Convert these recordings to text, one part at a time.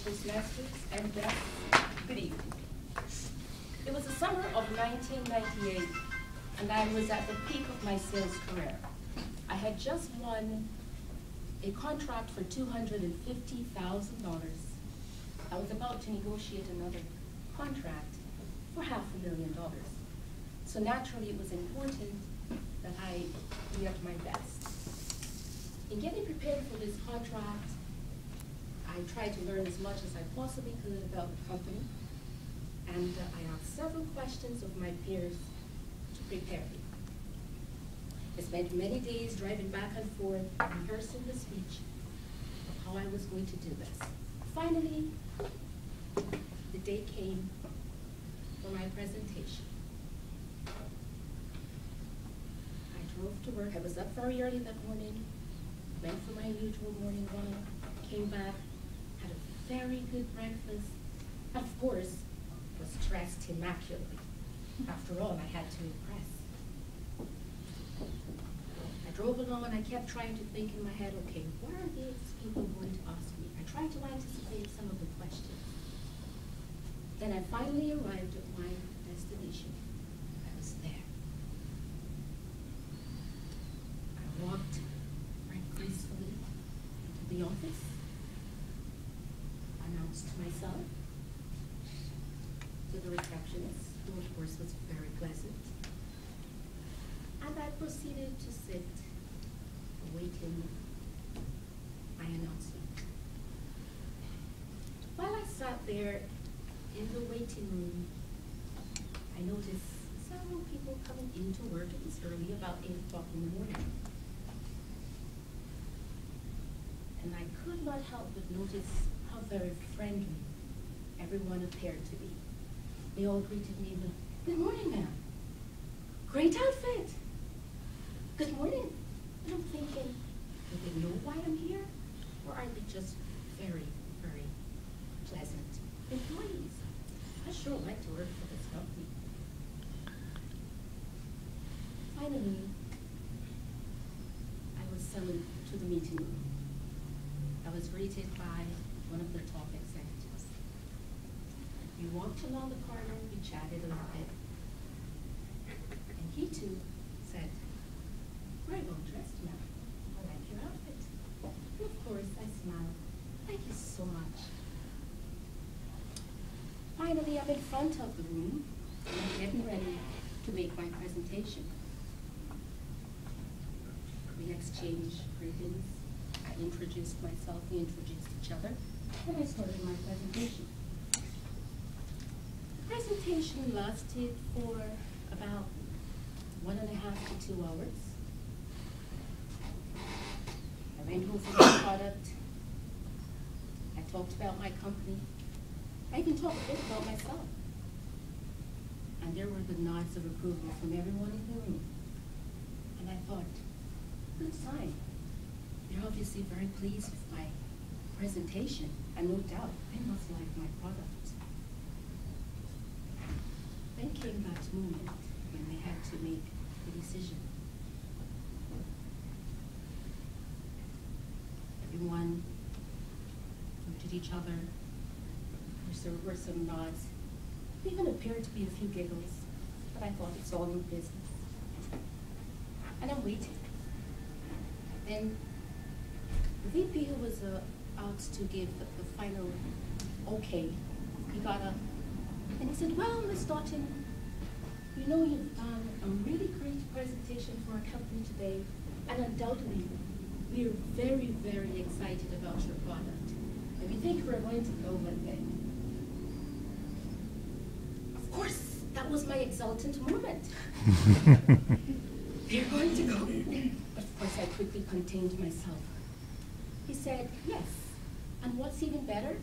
Toastmasters, and good evening. It was the summer of 1998, and I was at the peak of my sales career. I had just won a contract for $250,000. I was about to negotiate another contract for $500,000. So naturally, it was important that I be at my best. In getting prepared for this contract, I tried to learn as much as I possibly could about the company, and I asked several questions of my peers to prepare me. I spent many days driving back and forth, rehearsing the speech of how I was going to do this. Finally, the day came for my presentation. I drove to work. I was up very early that morning, went for my usual morning walk, came back, had a very good breakfast, and of course, was dressed immaculately. After all, I had to impress. I drove along and I kept trying to think in my head, okay, what are these people going to ask me? I tried to anticipate some of the questions. Then I finally arrived at my destination. I was there. I walked very gracefully into the office, announced myself to the receptionist, who of course was very pleasant, and I proceeded to sit awaiting my announcement. While I sat there in the waiting room, I noticed several people coming into work. It was early, about 8 o'clock in the morning. And I could not help but notice how very friendly everyone appeared to be. They all greeted me with, "Good morning, ma'am. Great outfit. Good morning." And I'm thinking, do they know why I'm here? Or are they just very, very pleasant employees? I sure like to work for this company. Finally, I was summoned to the meeting room. I was greeted by one of the top executives. We walked along the corridor, we chatted a little bit, and he too said, "Very well dressed, ma'am. I like your outfit." And of course, I smiled. "Thank you so much." Finally, I'm in front of the room, and I'm getting ready to make my presentation. We exchanged greetings. I introduced myself, we introduced each other, and I started my presentation. The presentation lasted for about 1.5 to 2 hours. I went over the product. I talked about my company. I even talked a bit about myself. And there were the nods of approval from everyone in the room. And I thought, good sign. They're obviously very pleased with my presentation, and no doubt they must like my product. Then came that moment when they had to make the decision. Everyone looked at each other. There were some nods. There even appeared to be a few giggles, but I thought it's all in business. And I'm waiting. Then the VP, who was out to give the final okay, he got up and he said, "Well, Ms. Doughton, you know you've done a really great presentation for our company today, and undoubtedly we are very, very excited about your product. And we think we're going to go with it." Of course, that was my exultant moment. They're going to go. But of course, I quickly contained myself. He said, "Yes, and what's even better,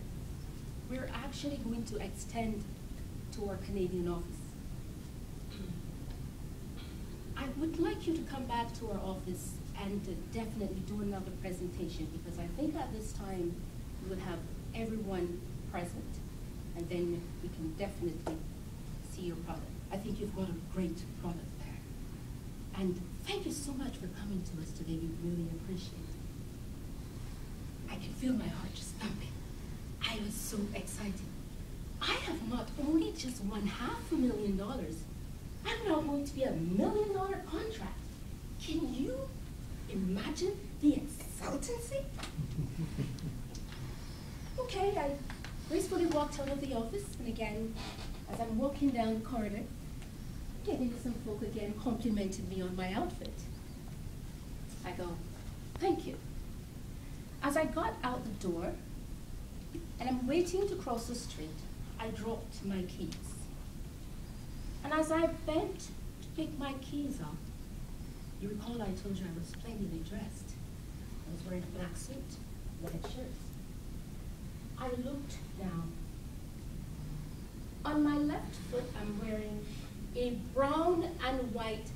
we're actually going to extend to our Canadian office. I would like you to come back to our office and definitely do another presentation, because I think at this time we will have everyone present, and then we can definitely see your product. I think you've got a great product there. And thank you so much for coming to us today. We really appreciate it." I can feel my heart just thumping. I I was so excited. I have not only just won $500,000, I'm now going to be $1 million contract. Can you imagine the exultancy? Okay, I gracefully walked out of the office, and again, as I'm walking down the corridor, getting some folk again complimented me on my outfit. I go, thank you. As I got out the door, and I'm waiting to cross the street, I dropped my keys. And as I bent to pick my keys up, you recall I told you I was splendidly dressed. I was wearing a black suit, red shirt. I looked down. On my left foot, I'm wearing a brown and white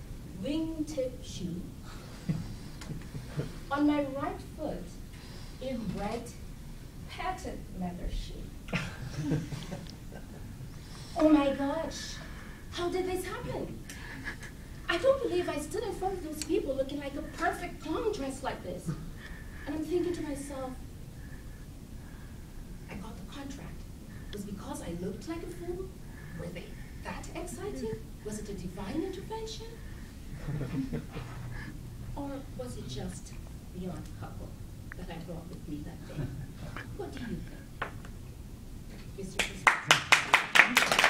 wingtip shoe. On my right foot, a red patent leather shoe. Oh my gosh, how did this happen? I don't believe I stood in front of those people looking like a perfect clown dressed like this. And I'm thinking to myself, I got the contract. Was it because I looked like a fool? Were they that excited? Was it a divine intervention? Or was it just the odd couple that I brought with me that day? What do you think? Mr. President?